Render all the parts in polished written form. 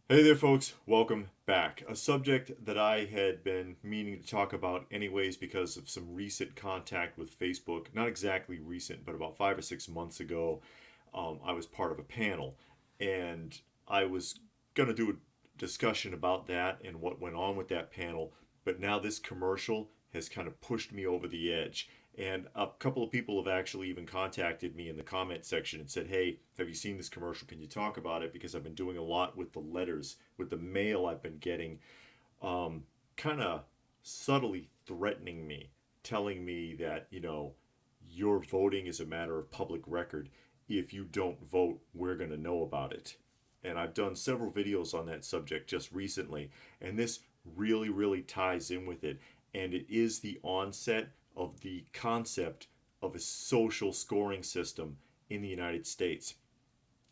Hey there, folks. Welcome back. A subject that I had been meaning to talk about, anyways, because of some recent contact with Facebook. Not exactly recent, but about 5 or 6 months ago, I was part of a panel, and I was going to do a discussion about that and what went on with that panel. But now this commercial has kind of pushed me over the edge. And a couple of people have actually even contacted me in the comment section and said, "Hey, have you seen this commercial? Can you talk about it?" Because I've been doing a lot with the letters, with the mail I've been getting, kind of subtly threatening me, telling me that, your voting is a matter of public record. If you don't vote, we're going to know about it. And I've done several videos on that subject just recently, and this really, really ties in with it. And it is the onset of the concept of a social scoring system in the United States.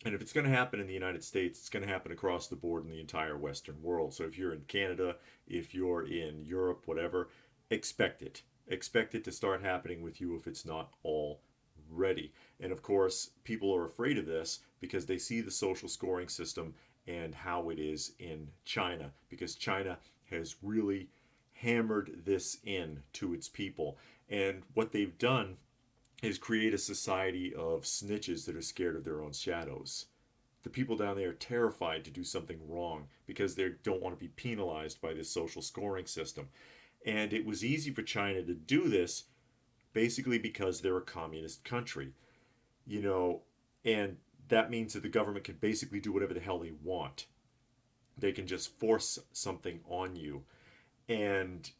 And if it's going to happen in the United States, it's going to happen across the board in the entire Western world. So if you're in Canada, if you're in Europe, whatever, expect it. Expect it to start happening with you if it's not already. And of course, people are afraid of this because they see the social scoring system and how it is in China, because China has really hammered this in to its people. And what they've done is create a society of snitches that are scared of their own shadows. The people down there are terrified to do something wrong because they don't want to be penalized by this social scoring system. And it was easy for China to do this basically because they're a communist country, you know, and that means that the government can basically do whatever the hell they want. They can just force something on you. And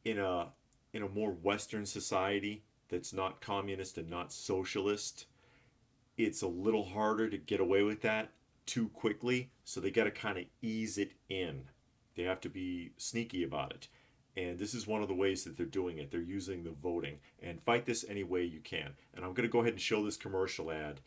in a in a more Western society that's not communist and not socialist, it's a little harder to get away with that too quickly. So they got to kind of ease it in. They have to be sneaky about it. And this is one of the ways that they're doing it. They're using the voting. And fight this any way you can. And I'm going to go ahead and show this commercial ad.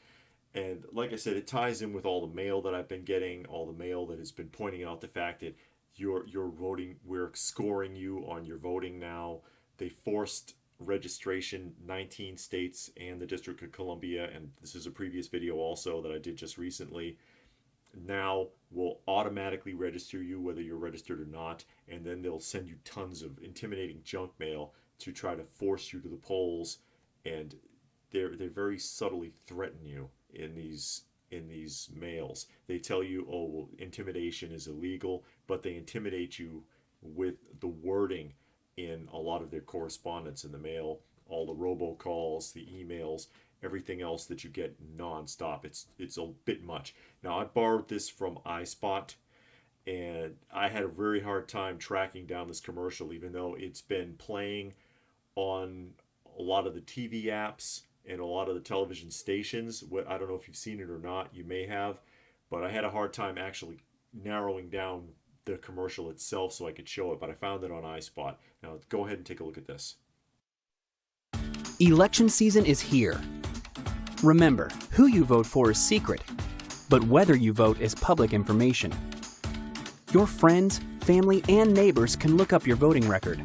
And like I said, it ties in with all the mail that I've been getting, all the mail that has been pointing out the fact that you're voting, we're scoring you on your voting now. They forced registration 19 states and the District of Columbia, and this is a previous video also that I did just recently. Now will automatically register you whether you're registered or not, and then they'll send you tons of intimidating junk mail to try to force you to the polls, and they very subtly threaten you in these mails. They tell you, oh, well, intimidation is illegal, but they intimidate you with the wording in a lot of their correspondence in the mail, all the robocalls, the emails, everything else that you get nonstop. It's a bit much. Now I borrowed this from iSpot, and I had a very hard time tracking down this commercial, even though it's been playing on a lot of the TV apps and a lot of the television stations. I don't know if you've seen it or not. You may have, but I had a hard time actually narrowing down the commercial itself so I could show it. But I found it on iSpot. Now go ahead and take a look at this. Election season is here. Remember, who you vote for is secret, but whether you vote is public information. Your friends, family, and neighbors can look up your voting record.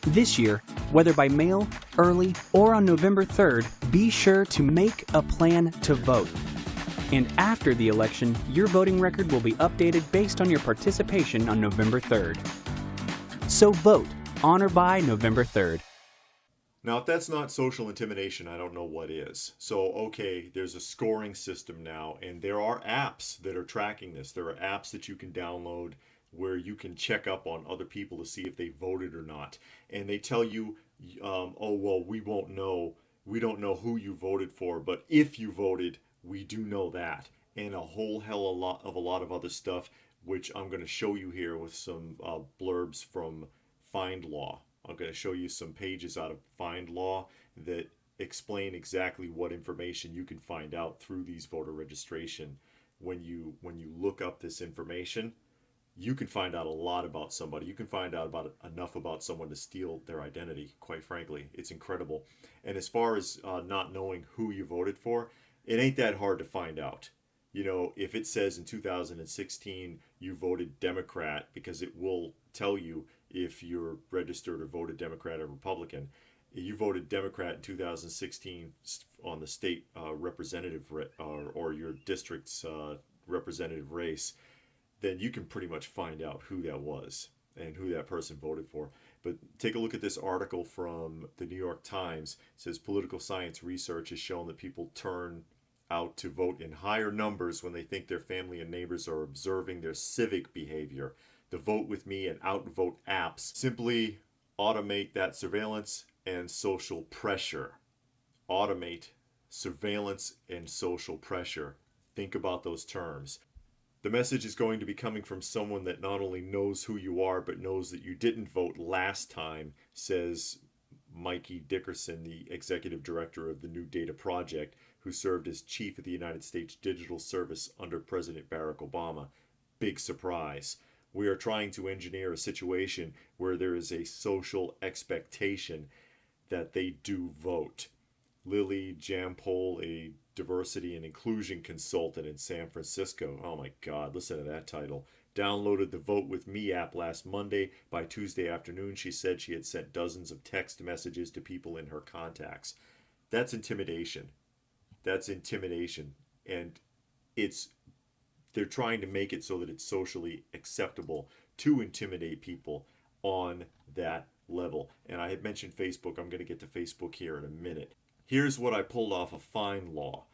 This year, whether by mail, early, or on November 3rd, be sure to make a plan to vote. And after the election, your voting record will be updated based on your participation on November 3rd. So vote on or by November 3rd. Now, if that's not social intimidation, I don't know what is. So, okay, there's a scoring system now, and there are apps that are tracking this. There are apps that you can download where you can check up on other people to see if they voted or not. And they tell you, oh, well, we won't know. We don't know who you voted for, but if you voted, we do know that. And a whole hell of a lot of other stuff, which I'm going to show you here with some blurbs from Find Law. I'm going to show you some pages out of Find Law that explain exactly what information you can find out through these voter registration. When you look up this information, you can find out a lot about somebody. You can find out about enough about someone to steal their identity. Quite frankly, it's incredible. And as far as not knowing who you voted for, it ain't that hard to find out. If it says in 2016 you voted Democrat, because it will tell you if you're registered or voted Democrat or Republican. You voted Democrat in 2016 on the state representative or your district's representative race. then you can pretty much find out who that was and who that person voted for. But take a look at this article from the New York Times. It says political science research has shown that people turn out to vote in higher numbers when they think their family and neighbors are observing their civic behavior. The Vote With Me and Outvote apps simply automate that surveillance and social pressure. Automate surveillance and social pressure. Think about those terms. The message is going to be coming from someone that not only knows who you are, but knows that you didn't vote last time, says Mikey Dickerson, the executive director of the New Data Project, who served as chief of the United States Digital Service under President Barack Obama. Big surprise. We are trying to engineer a situation where there is a social expectation that they do vote. Lily Jampol, a diversity and inclusion consultant in San Francisco, oh my God, listen to that title, downloaded the Vote With Me app last Monday. By Tuesday afternoon, she said she had sent dozens of text messages to people in her contacts. That's intimidation. That's intimidation. And they're trying to make it so that it's socially acceptable to intimidate people on that level. And I had mentioned Facebook. I'm going to get to Facebook here in a minute. Here's what I pulled off a fine law.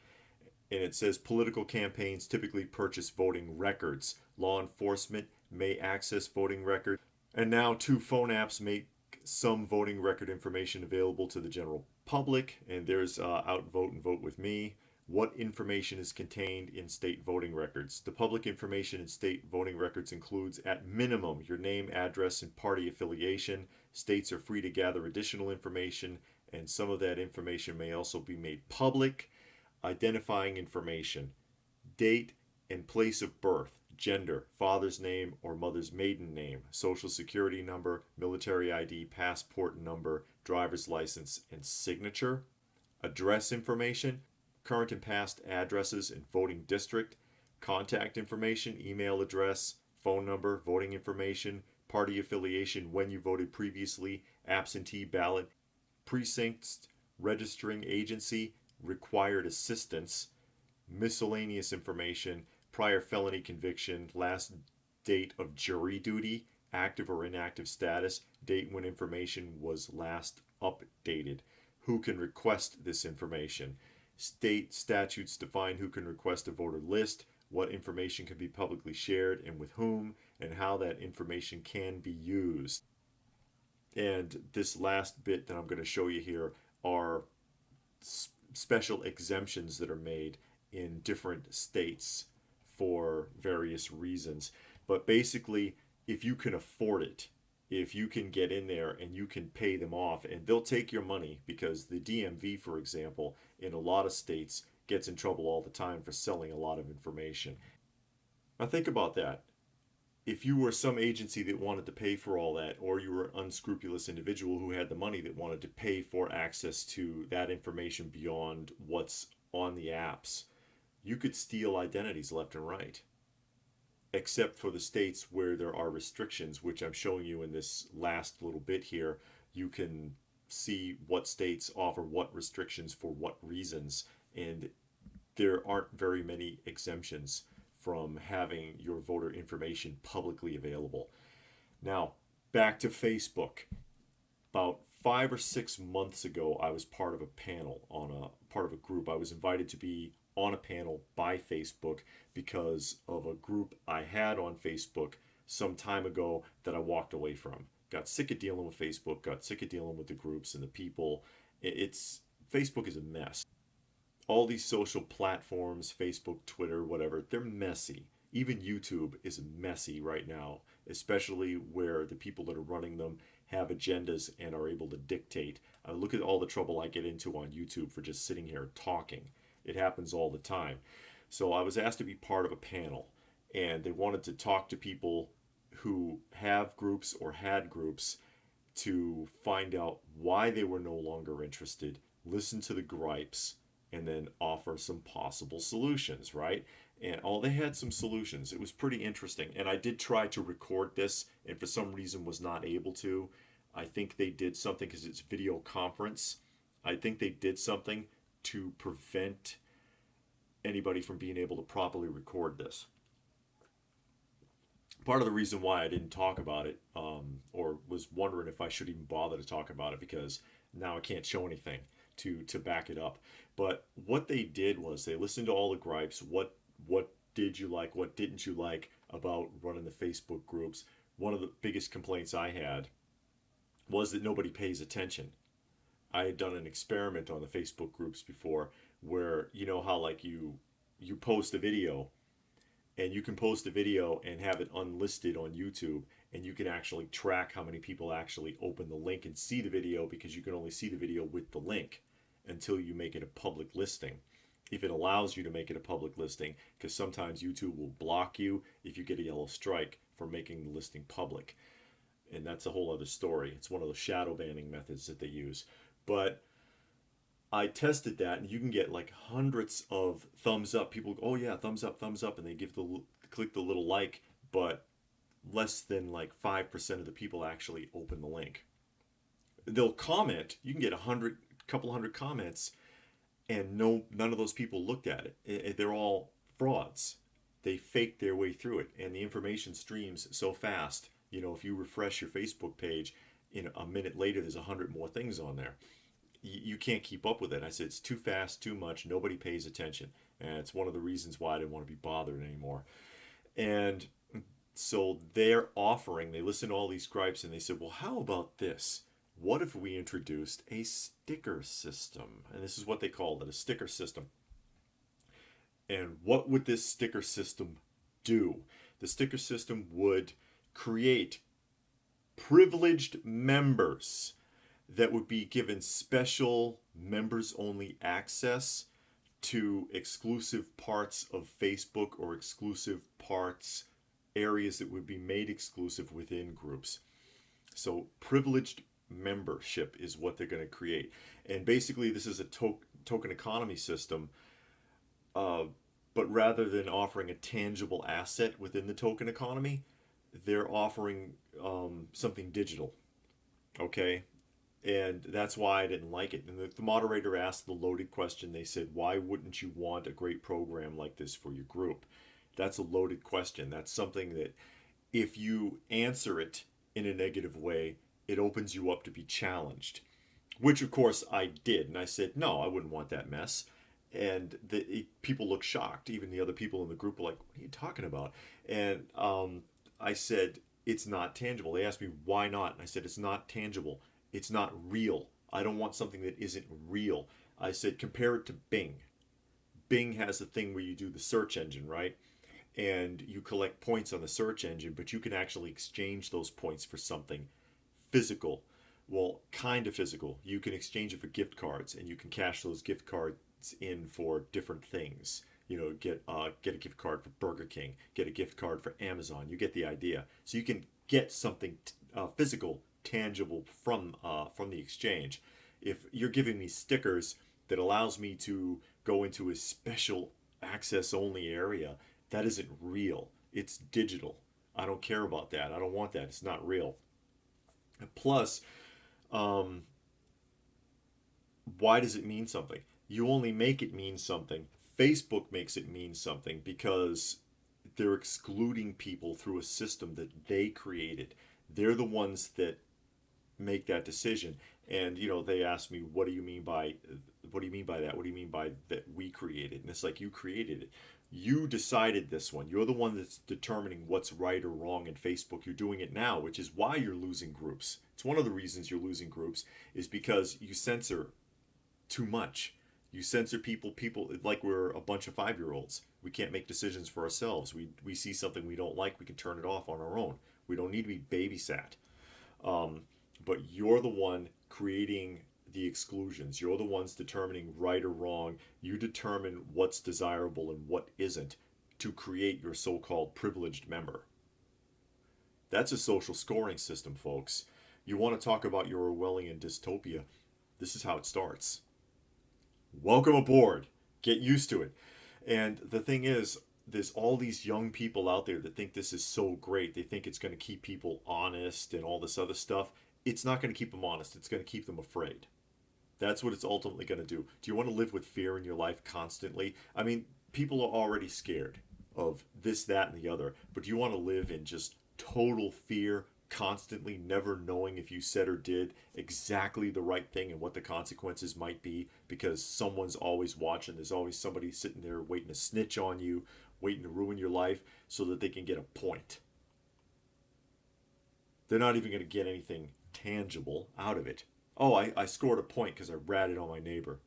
And it says political campaigns typically purchase voting records. Law enforcement may access voting records. And now 2 phone apps make some voting record information available to the general public. And there's Outvote and Vote With Me. What information is contained in state voting records? The public information in state voting records includes, at minimum, your name, address, and party affiliation. States are free to gather additional information, and some of that information may also be made public. Identifying information, date and place of birth, gender, father's name or mother's maiden name, social security number, military ID, passport number, driver's license, and signature. Address information, current and past addresses and voting district, contact information, email address, phone number, voting information, party affiliation when you voted previously, absentee ballot, precincts, registering agency, required assistance, miscellaneous information, prior felony conviction, last date of jury duty, active or inactive status, date when information was last updated, who can request this information. State statutes define who can request a voter list, what information can be publicly shared and with whom, and how that information can be used. And this last bit that I'm going to show you here are special exemptions that are made in different states for various reasons. But basically, if you can afford it, if you can get in there and you can pay them off, and they'll take your money, because the DMV, for example, in a lot of states gets in trouble all the time for selling a lot of information. Now think about that. If you were some agency that wanted to pay for all that, or you were an unscrupulous individual who had the money that wanted to pay for access to that information beyond what's on the apps, you could steal identities left and right. Except for the states where there are restrictions, which I'm showing you in this last little bit here. You can see what states offer what restrictions for what reasons, and there aren't very many exemptions from having your voter information publicly available. Now, back to Facebook. About 5 or 6 months ago, I was part of a panel part of a group. I was invited to be on a panel by Facebook because of a group I had on Facebook some time ago that I walked away from. Got sick of dealing with Facebook, got sick of dealing with the groups and the people. Facebook is a mess. All these social platforms, Facebook, Twitter, whatever, they're messy. Even YouTube is messy right now, especially where the people that are running them have agendas and are able to dictate. Look at all the trouble I get into on YouTube for just sitting here talking. It happens all the time. So I was asked to be part of a panel, and they wanted to talk to people who have groups or had groups to find out why they were no longer interested, listen to the gripes, and then offer some possible solutions, right? And they had some solutions. It was pretty interesting. And I did try to record this, and for some reason was not able to. I think they did something, because it's video conference. I think they did something to prevent anybody from being able to properly record this. Part of the reason why I didn't talk about it, or was wondering if I should even bother to talk about it, because now I can't show anything to back it up. But what they did was they listened to all the gripes. What did you like? What didn't you like about running the Facebook groups? One of the biggest complaints I had was that nobody pays attention. I had done an experiment on the Facebook groups before, where you know how like you post a video, and you can post a video and have it unlisted on YouTube, and you can actually track how many people actually open the link and see the video, because you can only see the video with the link until you make it a public listing. If it allows you to make it a public listing, because sometimes YouTube will block you if you get a yellow strike for making the listing public. And that's a whole other story. It's one of the shadow banning methods that they use. But I tested that, and you can get like hundreds of thumbs up. People go, "Oh yeah, thumbs up," and they give the click the little like, but less than like 5% of the people actually open the link. They'll comment. You can get couple hundred comments, and none of those people looked at it. They're all frauds. They fake their way through it, and the information streams so fast. You know, if you refresh your Facebook page, in a minute later, there's 100 more things on there. You can't keep up with it. I said it's too fast, too much. Nobody pays attention, and it's one of the reasons why I didn't want to be bothered anymore. And so they're offering. They listened to all these gripes, and they said, "Well, how about this? What if we introduced a sticker system?" And this is what they called it, a sticker system. And what would this sticker system do? The sticker system would create privileged members that would be given special members only access to exclusive parts of Facebook, or exclusive parts, areas that would be made exclusive within groups. So privileged membership is what they're going to create. And basically this is a token economy system, uh, but rather than offering a tangible asset within the token economy, they're offering something digital. Okay, and that's why I didn't like it. And the moderator asked the loaded question. They said, "Why wouldn't you want a great program like this for your group?" That's a loaded question. That's something that if you answer it in a negative way, it opens you up to be challenged, which of course I did. And I said, "No, I wouldn't want that mess." And people looked shocked. Even the other people in the group were like, "What are you talking about?" And I said, "It's not tangible." They asked me, "Why not?" And I said, "It's not tangible. It's not real. I don't want something that isn't real." I said, "Compare it to Bing." Bing has a thing where you do the search engine, right? And you collect points on the search engine, but you can actually exchange those points for something physical. Well, kind of physical. You can exchange it for gift cards, and you can cash those gift cards in for different things. You know, get a gift card for Burger King, get a gift card for Amazon. You get the idea. So you can get something physical, tangible from the exchange. If you're giving me stickers that allows me to go into a special access only area, that isn't real. It's digital. I don't care about that. I don't want that. It's not real. Plus, um, why does it mean something? You only make it mean something. Facebook makes it mean something because they're excluding people through a system that they created. They're the ones that make that decision. And you know, they asked me, "What do you mean by that? What do you mean by that we created?" And it's like, you created it. You decided this one. You're the one that's determining what's right or wrong in Facebook. You're doing it now, which is why you're losing groups. It's one of the reasons you're losing groups, is because you censor too much. You censor people like we're a bunch of 5-year-olds. We can't make decisions for ourselves. We see something we don't like, we can turn it off on our own. We don't need to be babysat. Um, but you're the one creating the exclusions. You're the ones determining right or wrong. You determine what's desirable and what isn't to create your so-called privileged member. That's a social scoring system, folks. You want to talk about your Orwellian dystopia? This is how it starts. Welcome aboard. Get used to it. And the thing is, there's all these young people out there that think this is so great. They think it's going to keep people honest and all this other stuff. It's not going to keep them honest. It's going to keep them afraid. That's what it's ultimately going to do. Do you want to live with fear in your life constantly? I mean, people are already scared. of this, that, and the other. But do you want to live in just total fear, constantly never knowing if you said or did exactly the right thing and what the consequences might be because someone's always watching? There's always somebody sitting there waiting to snitch on you, waiting to ruin your life so that they can get a point. They're not even going to get anything tangible out of it. Oh, I scored a point because I ratted on my neighbor.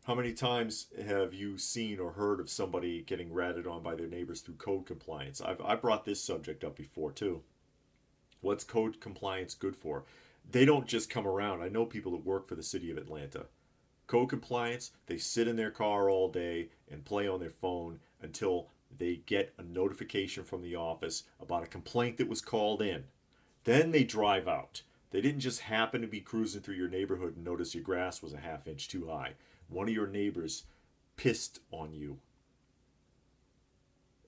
How many times have you seen or heard of somebody getting ratted on by their neighbors through code compliance? I brought this subject up before too. What's code compliance good for? They don't just come around. I know people that work for the city of Atlanta. Code compliance, they sit in their car all day and play on their phone until they get a notification from the office about a complaint that was called in. Then they drive out. They didn't just happen to be cruising through your neighborhood and notice your grass was a half inch too high. One of your neighbors pissed on you.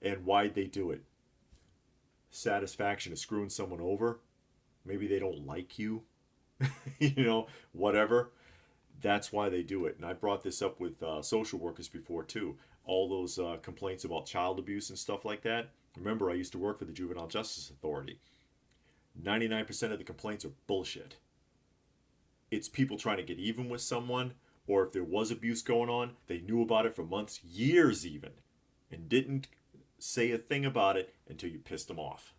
And why'd they do it? Satisfaction of screwing someone over? Maybe they don't like you? Whatever. That's why they do it. And I brought this up with social workers before too. All those complaints about child abuse and stuff like that. Remember, I used to work for the Juvenile Justice Authority. 99% of the complaints are bullshit. It's people trying to get even with someone, or if there was abuse going on, they knew about it for months, years even, and didn't say a thing about it until you pissed them off.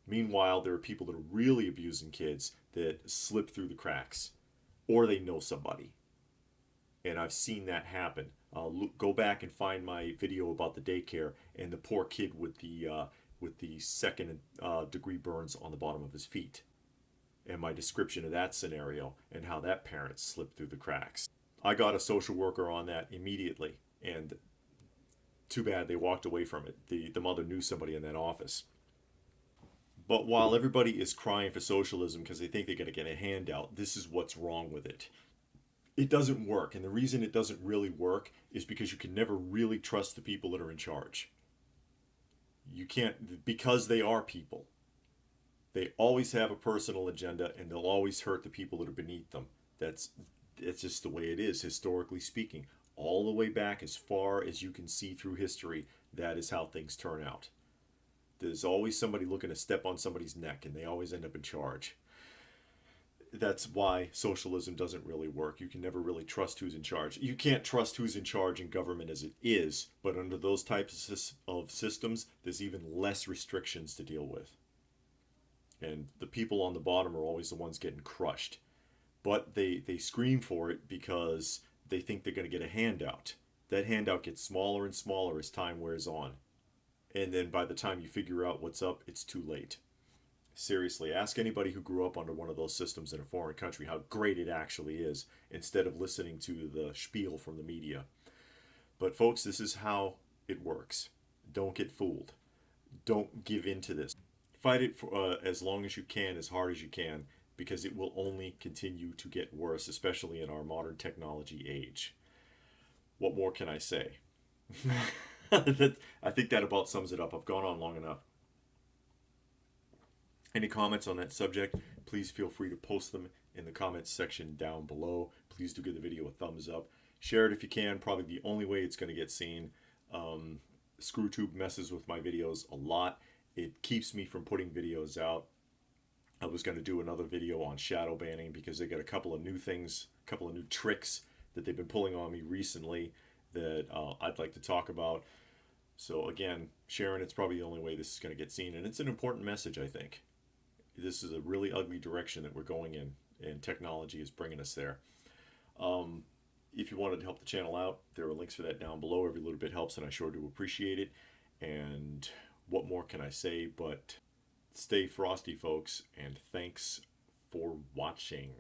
Meanwhile, there are people that are really abusing kids that slip through the cracks, or they know somebody. And I've seen that happen. Go back and find my video about the daycare and the poor kid with the second degree burns on the bottom of his feet, and my description of that scenario and how that parent slipped through the cracks. I got a social worker on that immediately, and too bad they walked away from it. The mother knew somebody in that office. But while everybody is crying for socialism because they think they're going to get a handout, this is what's wrong with it. It doesn't work, and the reason it doesn't really work is because you can never really trust the people that are in charge. You can't, because they are people. They always have a personal agenda, and they'll always hurt the people that are beneath them. That's just the way it is, historically speaking. All the way back as far as you can see through history, that is how things turn out. There's always somebody looking to step on somebody's neck, and they always end up in charge. That's why socialism doesn't really work. You can never really trust who's in charge. You can't trust who's in charge in government as it is, but under those types of systems, there's even less restrictions to deal with. And the people on the bottom are always the ones getting crushed. But they scream for it because they think they're going to get a handout. That handout gets smaller and smaller as time wears on. And then by the time you figure out what's up, it's too late. Seriously, ask anybody who grew up under one of those systems in a foreign country how great it actually is, instead of listening to the spiel from the media. But folks, this is how it works. Don't get fooled. Don't give in to this. Fight it for as long as you can, as hard as you can, because it will only continue to get worse, especially in our modern technology age. What more can I say? I think that about sums it up. I've gone on long enough. Any comments on that subject, please feel free to post them in the comments section down below. Please do give the video a thumbs up. Share it if you can. Probably the only way it's going to get seen. ScrewTube messes with my videos a lot. It keeps me from putting videos out. I was going to do another video on shadow banning because they got a couple of new things, a couple of new tricks that they've been pulling on me recently that I'd like to talk about. So again, sharing it's probably the only way this is going to get seen, and it's an important message, I think. This is a really ugly direction that we're going in, and technology is bringing us there. If you wanted to help the channel out, there are links for that down below. Every little bit helps, and I sure do appreciate it. And what more can I say but stay frosty, folks, and thanks for watching.